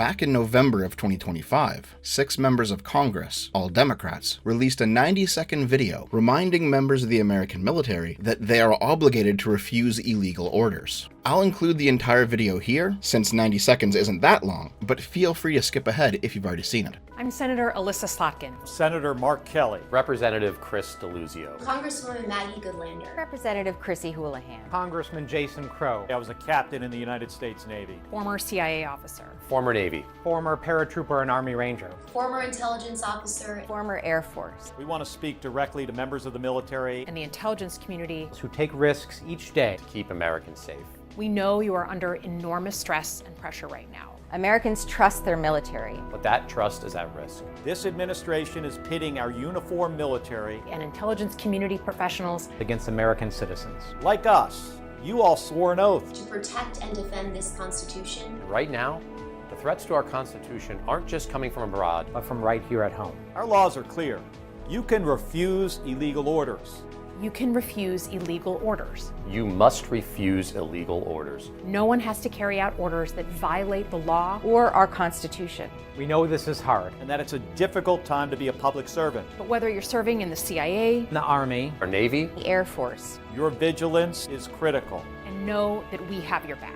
Back in November of 2025, 6 members of Congress, all Democrats, released a 90-second video reminding members of the American military that they are obligated to refuse illegal orders. I'll include the entire video here, since 90 seconds isn't that long, but feel free to skip ahead if you've already seen it. I'm Senator Alyssa Slotkin. Senator Mark Kelly. Representative Chris DeLuzio. Congresswoman Maggie Goodlander. Representative Chrissy Houlihan. Congressman Jason Crow. I was a captain in the United States Navy. Former CIA officer. Former Navy. Former paratrooper and Army Ranger. Former intelligence officer. Former Air Force. We want to speak directly to members of the military And the intelligence community. Who take risks each day To keep Americans safe. We know you are under enormous stress and pressure right now. Americans trust their military. But that trust is at risk. This administration is pitting our uniformed military, And intelligence community professionals. against American citizens. like us. You all swore an oath. To protect and defend this Constitution. Right now, the threats to our Constitution aren't just coming from abroad. But from right here at home. Our laws are clear. You can refuse illegal orders. You can refuse illegal orders. You must refuse illegal orders. No one has to carry out orders that violate the law. Or our Constitution. We know this is hard. And that it's a difficult time to be a public servant. But whether you're serving in the CIA, In the Army, Our Navy, The Air Force. Your vigilance is critical. and know that we have your back.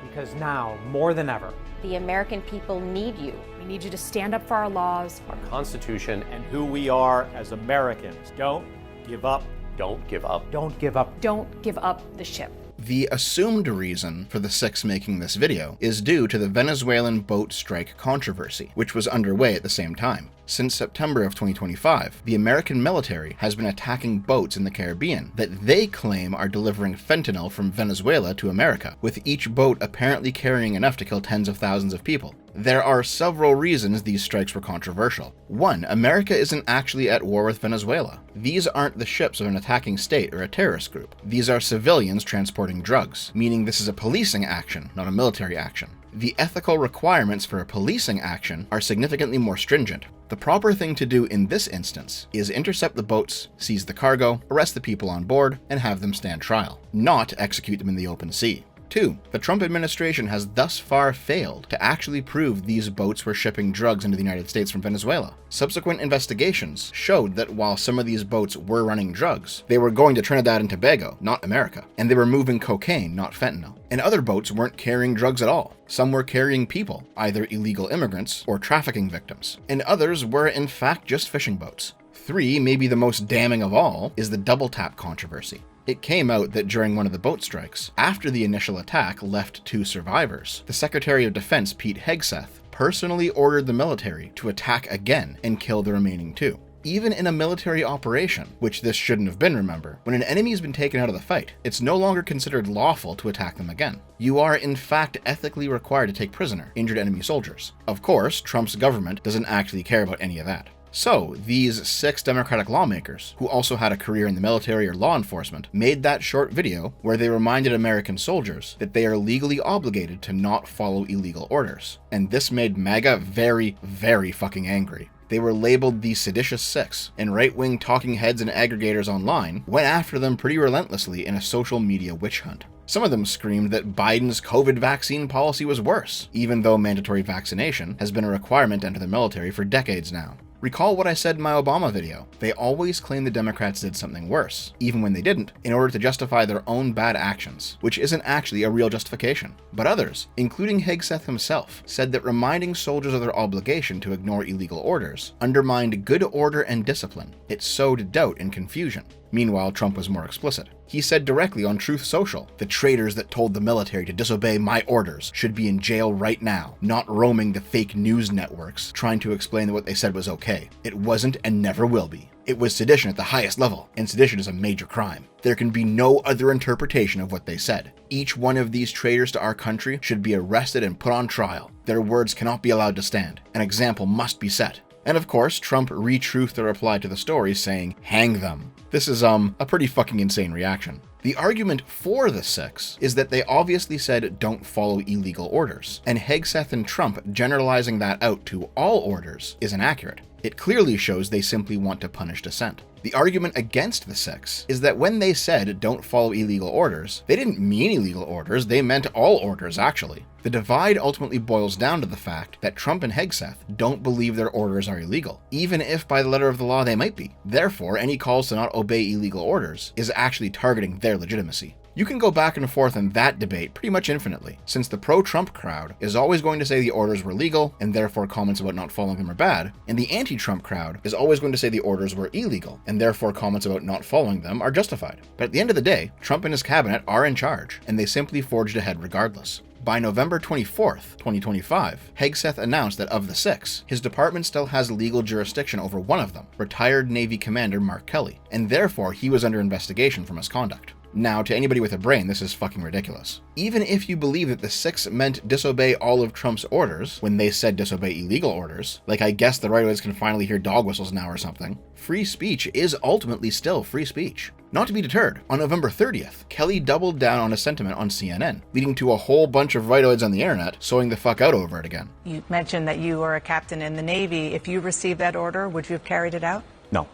because now, more than ever, The American people need you. We need you to stand up for our laws. our Constitution, And who we are as Americans. Don't give up. don't give up. don't give up. Don't give up the ship. The assumed reason for the 6 making this video is due to the Venezuelan boat strike controversy, which was underway at the same time. Since September of 2025, the American military has been attacking boats in the Caribbean that they claim are delivering fentanyl from Venezuela to America, with each boat apparently carrying enough to kill tens of thousands of people. There are several reasons these strikes were controversial. 1. America isn't actually at war with Venezuela. These aren't the ships of an attacking state or a terrorist group. These are civilians transporting drugs, meaning this is a policing action, not a military action. The ethical requirements for a policing action are significantly more stringent. The proper thing to do in this instance is intercept the boats, seize the cargo, arrest the people on board, and have them stand trial, not execute them in the open sea. 2. The Trump administration has thus far failed to actually prove these boats were shipping drugs into the United States from Venezuela. Subsequent investigations showed that while some of these boats were running drugs, they were going to Trinidad and Tobago, not America, and they were moving cocaine, not fentanyl. And other boats weren't carrying drugs at all. Some were carrying people, either illegal immigrants or trafficking victims, and others were in fact just fishing boats. 3, maybe the most damning of all, is the double tap controversy. It came out that during one of the boat strikes, after the initial attack left 2 survivors, the Secretary of Defense Pete Hegseth personally ordered the military to attack again and kill the remaining 2. Even in a military operation, which this shouldn't have been, remember, when an enemy has been taken out of the fight, it's no longer considered lawful to attack them again. You are in fact ethically required to take prisoner injured enemy soldiers. Of course, Trump's government doesn't actually care about any of that. So, these 6 Democratic lawmakers, who also had a career in the military or law enforcement, made that short video where they reminded American soldiers that they are legally obligated to not follow illegal orders. And this made MAGA very, very fucking angry. They were labeled the Seditious Six, and right-wing talking heads and aggregators online went after them pretty relentlessly in a social media witch hunt. Some of them screamed that Biden's COVID vaccine policy was worse, even though mandatory vaccination has been a requirement to enter the military for decades now. Recall what I said in my Obama video. They always claim the Democrats did something worse, even when they didn't, in order to justify their own bad actions, which isn't actually a real justification. But others, including Hegseth himself, said that reminding soldiers of their obligation to ignore illegal orders undermined good order and discipline. It sowed doubt and confusion. Meanwhile, Trump was more explicit. He said directly on Truth Social, "The traitors that told the military to disobey my orders should be in jail right now, not roaming the fake news networks trying to explain that what they said was okay. It wasn't and never will be. It was sedition at the highest level, and sedition is a major crime. There can be no other interpretation of what they said. Each one of these traitors to our country should be arrested and put on trial. Their words cannot be allowed to stand. An example must be set." And of course, Trump retruthed the reply to the story saying, "Hang them." This is a pretty fucking insane reaction. The argument for the 6 is that they obviously said don't follow illegal orders, and Hegseth and Trump generalizing that out to all orders is inaccurate. It clearly shows they simply want to punish dissent. The argument against the Six is that when they said don't follow illegal orders, they didn't mean illegal orders, they meant all orders actually. The divide ultimately boils down to the fact that Trump and Hegseth don't believe their orders are illegal, even if by the letter of the law they might be. Therefore, any calls to not obey illegal orders is actually targeting their legitimacy. You can go back and forth in that debate pretty much infinitely, since the pro-Trump crowd is always going to say the orders were legal, and therefore comments about not following them are bad, and the anti-Trump crowd is always going to say the orders were illegal, and therefore comments about not following them are justified. But at the end of the day, Trump and his cabinet are in charge, and they simply forged ahead regardless. By November 24th, 2025, Hegseth announced that of the six, his department still has legal jurisdiction over one of them, retired Navy Commander Mark Kelly, and therefore he was under investigation for misconduct. Now, to anybody with a brain, this is fucking ridiculous. Even if you believe that the six meant disobey all of Trump's orders, when they said disobey illegal orders, like I guess the right-wingers can finally hear dog whistles now or something, free speech is ultimately still free speech. Not to be deterred, on November 30th, Kelly doubled down on a sentiment on CNN, leading to a whole bunch of rightoids on the internet sewing the fuck out over it again. You mentioned that you were a captain in the Navy. If you received that order, would you have carried it out? No.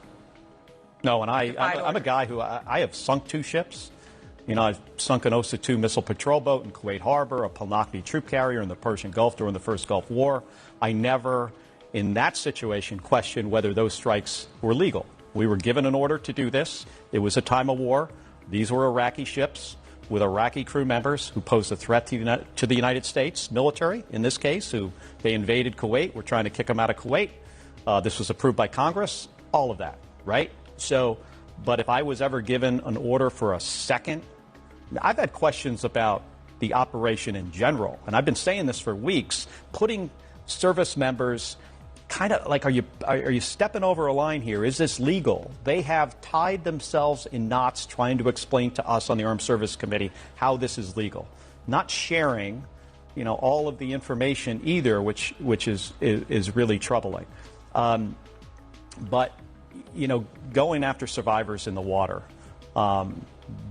No, and I'm a guy who, I have sunk 2 ships. You know, I've sunk an Osa 2 missile patrol boat in Kuwait Harbor, a Palnakni troop carrier in the Persian Gulf during the first Gulf War. I never, in that situation, questioned whether those strikes were legal. We were given an order to do this. It was a time of war. These were Iraqi ships with Iraqi crew members who posed a threat to the United States military, in this case, who they invaded Kuwait. We're trying to kick them out of Kuwait. This was approved by Congress, all of that, right? So, but if I was ever given an order for a second, I've had questions about the operation in general, and I've been saying this for weeks, putting service members kind of like, are you stepping over a line here? Is this legal? They have tied themselves in knots trying to explain to us on the Armed Service Committee how this is legal. Not sharing, you know, all of the information either, which is really troubling. But, you know, going after survivors in the water,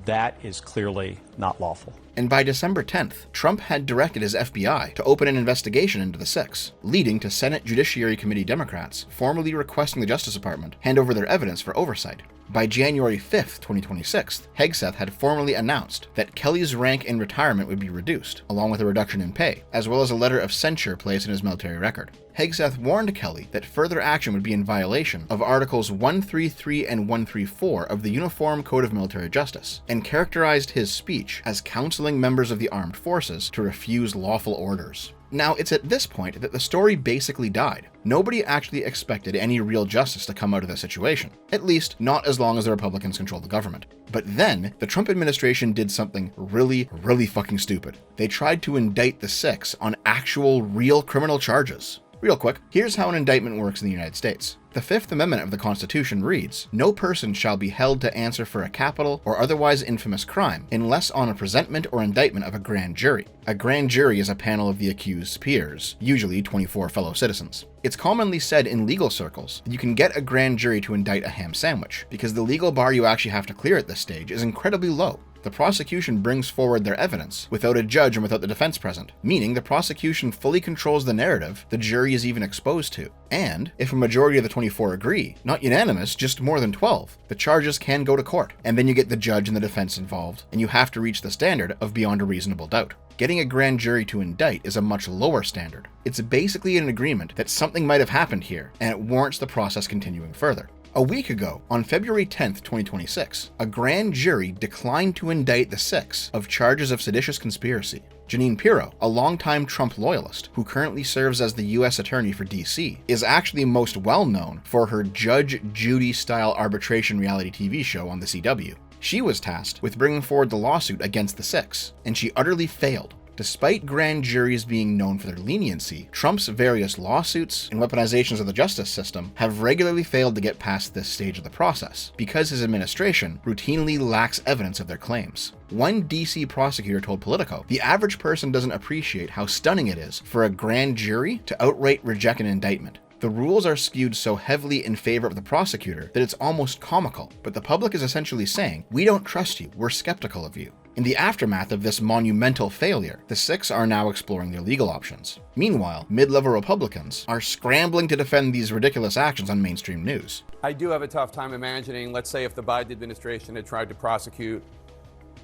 that is clearly not lawful. And by December 10th, Trump had directed his FBI to open an investigation into the six, leading to Senate Judiciary Committee Democrats formally requesting the Justice Department hand over their evidence for oversight. By January 5th, 2026, Hegseth had formally announced that Kelly's rank in retirement would be reduced, along with a reduction in pay, as well as a letter of censure placed in his military record. Hegseth warned Kelly that further action would be in violation of Articles 133 and 134 of the Uniform Code of Military Justice, and characterized his speech as counseling members of the armed forces to refuse lawful orders. Now, it's at this point that the story basically died. Nobody actually expected any real justice to come out of this situation, at least not as long as the Republicans controlled the government. But then, the Trump administration did something really fucking stupid. They tried to indict the six on actual, real criminal charges. Real quick, here's how an indictment works in the United States. The Fifth Amendment of the Constitution reads, "No person shall be held to answer for a capital or otherwise infamous crime, unless on a presentment or indictment of a grand jury." A grand jury is a panel of the accused's peers, usually 24 fellow citizens. It's commonly said in legal circles that you can get a grand jury to indict a ham sandwich, because the legal bar you actually have to clear at this stage is incredibly low. The prosecution brings forward their evidence without a judge and without the defense present, meaning the prosecution fully controls the narrative the jury is even exposed to. And if a majority of the 24 agree, not unanimous, just more than 12, the charges can go to court, and then you get the judge and the defense involved, and you have to reach the standard of beyond a reasonable doubt. Getting a grand jury to indict is a much lower standard. It's basically an agreement that something might have happened here, and it warrants the process continuing further. A week ago, on February 10th, 2026, a grand jury declined to indict the six of charges of seditious conspiracy. Jeanine Pirro, a longtime Trump loyalist who currently serves as the U.S. Attorney for D.C., is actually most well known for her Judge Judy-style arbitration reality TV show on the CW. She was tasked with bringing forward the lawsuit against the six, and she utterly failed. Despite grand juries being known for their leniency, Trump's various lawsuits and weaponizations of the justice system have regularly failed to get past this stage of the process, because his administration routinely lacks evidence of their claims. One DC prosecutor told Politico, "The average person doesn't appreciate how stunning it is for a grand jury to outright reject an indictment. The rules are skewed so heavily in favor of the prosecutor that it's almost comical, but the public is essentially saying, 'We don't trust you, we're skeptical of you.' In the aftermath of this monumental failure, the Six are now exploring their legal options. Meanwhile, mid-level Republicans are scrambling to defend these ridiculous actions on mainstream news. I do have a tough time imagining, let's say if the Biden administration had tried to prosecute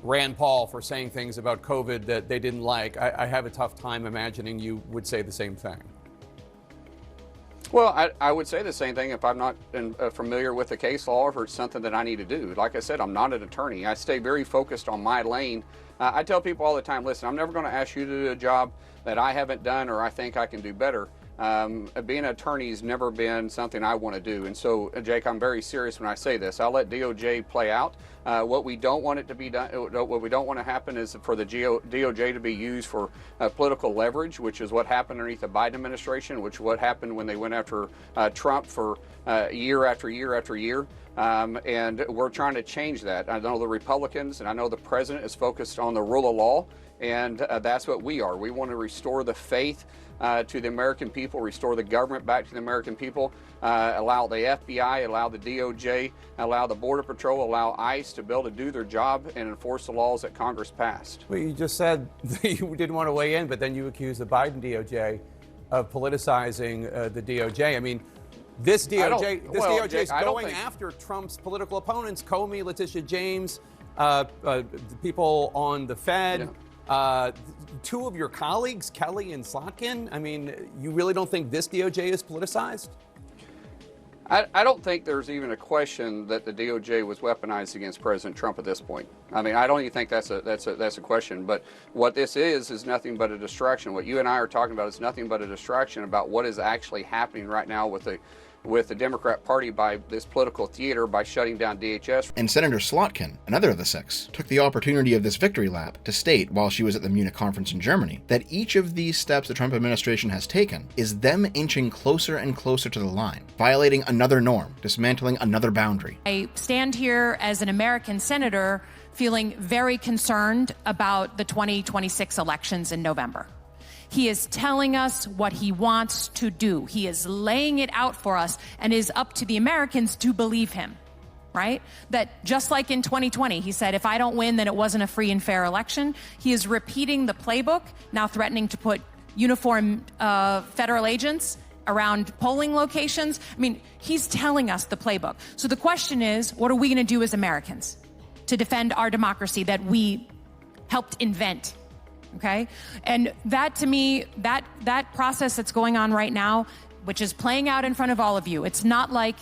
Rand Paul for saying things about COVID that they didn't like, I have a tough time imagining you would say the same thing. Well, I would say the same thing if I'm not familiar with the case law or if it's something that I need to do. Like I said, I'm not an attorney. I stay very focused on my lane. I tell people all the time, listen, I'm never going to ask you to do a job that I haven't done or I think I can do better. Being an attorney has never been something I want to do. And so, Jake, I'm very serious when I say this. I'll let DOJ play out. What we don't want it to be done, what we don't want to happen is for the DOJ to be used for political leverage, which is what happened underneath the Biden administration, which is what happened when they went after Trump for year after year after year. And we're trying to change that. I know the Republicans and I know the president is focused on the rule of law, and that's what we are. We want to restore the faith to the American people, restore the government back to the American people, allow the FBI, allow the DOJ, allow the Border Patrol, allow ICE to be able to do their job and enforce the laws that Congress passed. Well, you just said you didn't want to weigh in, but then you accused the Biden DOJ of politicizing the DOJ. I mean, this DOJ is going after Trump's political opponents, Comey, Letitia James, the people on the Fed. Yeah. Two of your colleagues, Kelly and Slotkin. I mean, you really don't think this DOJ is politicized? I don't think there's even a question that the DOJ was weaponized against President Trump at this point. I mean, I don't even think that's a question. But what this is nothing but a distraction. What you and I are talking about is nothing but a distraction about what is actually happening right now with the Democrat Party by this political theater by shutting down DHS. And Senator Slotkin, another of the Six, took the opportunity of this victory lap to state while she was at the Munich conference in Germany that each of these steps the Trump administration has taken is them inching closer and closer to the line, violating another norm, dismantling another boundary. I stand here as an American senator feeling very concerned about the 2026 elections in November. He is telling us what he wants to do. He is laying it out for us, and it is up to the Americans to believe him, right? That just like in 2020, he said, if I don't win, then it wasn't a free and fair election. He is repeating the playbook, now threatening to put uniformed federal agents around polling locations. I mean, he's telling us the playbook. So the question is, what are we going to do as Americans to defend our democracy that we helped invent? Okay. And that, to me, that process that's going on right now, which is playing out in front of all of you, it's not like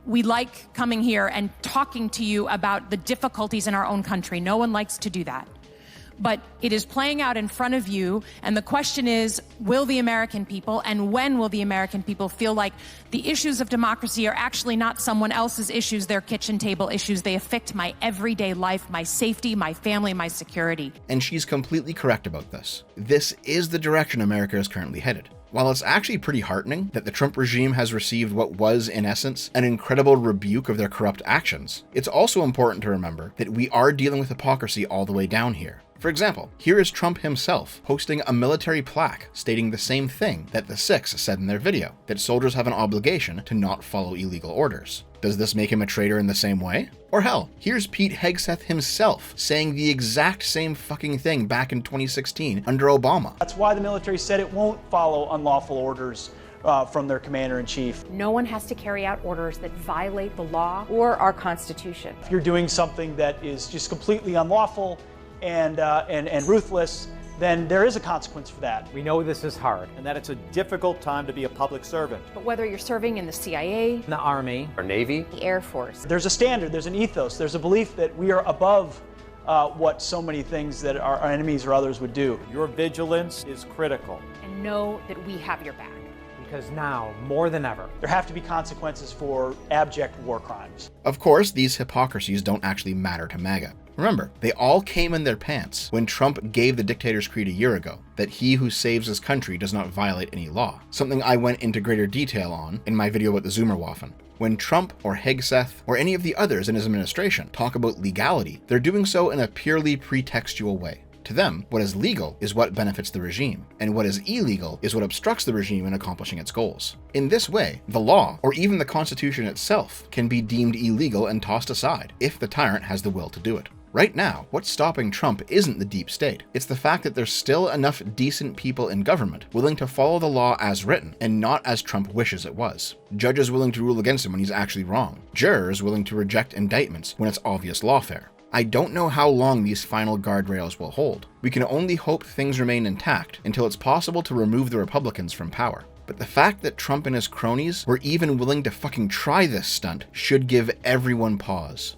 we like coming here and talking to you about the difficulties in our own country. No one likes to do that. But it is playing out in front of you. And the question is, will the American people, and when will the American people feel like the issues of democracy are actually not someone else's issues, their kitchen table issues? They affect my everyday life, my safety, my family, my security. And she's completely correct about this. This is the direction America is currently headed. While it's actually pretty heartening that the Trump regime has received what was, in essence, an incredible rebuke of their corrupt actions, it's also important to remember that we are dealing with hypocrisy all the way down here. For example, here is Trump himself posting a military plaque stating the same thing that the Six said in their video, that soldiers have an obligation to not follow illegal orders. Does this make him a traitor in the same way? Or hell, here's Pete Hegseth himself saying the exact same fucking thing back in 2016 under Obama. That's why the military said it won't follow unlawful orders from their commander-in-chief. No one has to carry out orders that violate the law or our Constitution. If you're doing something that is just completely unlawful and ruthless, then there is a consequence for that. We know this is hard. And that it's a difficult time to be a public servant. But whether you're serving in the CIA, The Army, Our Navy. the Air Force, There's a standard, there's an ethos, there's a belief that we are above what so many things that our enemies or others would do. Your vigilance is critical. And know that we have your back. because now, more than ever, there have to be consequences for abject war crimes. Of course, these hypocrisies don't actually matter to MAGA. Remember, they all came in their pants when Trump gave the dictator's creed a year ago, that he who saves his country does not violate any law, something I went into greater detail on in my video about the Zoomerwaffen. When Trump or Hegseth or any of the others in his administration talk about legality, they're doing so in a purely pretextual way. To them, what is legal is what benefits the regime, and what is illegal is what obstructs the regime in accomplishing its goals. In this way, the law, or even the Constitution itself, can be deemed illegal and tossed aside, if the tyrant has the will to do it. Right now, what's stopping Trump isn't the deep state. It's the fact that there's still enough decent people in government willing to follow the law as written and not as Trump wishes it was. Judges willing to rule against him when he's actually wrong. Jurors willing to reject indictments when it's obvious lawfare. I don't know how long these final guardrails will hold. We can only hope things remain intact until it's possible to remove the Republicans from power. But the fact that Trump and his cronies were even willing to fucking try this stunt should give everyone pause.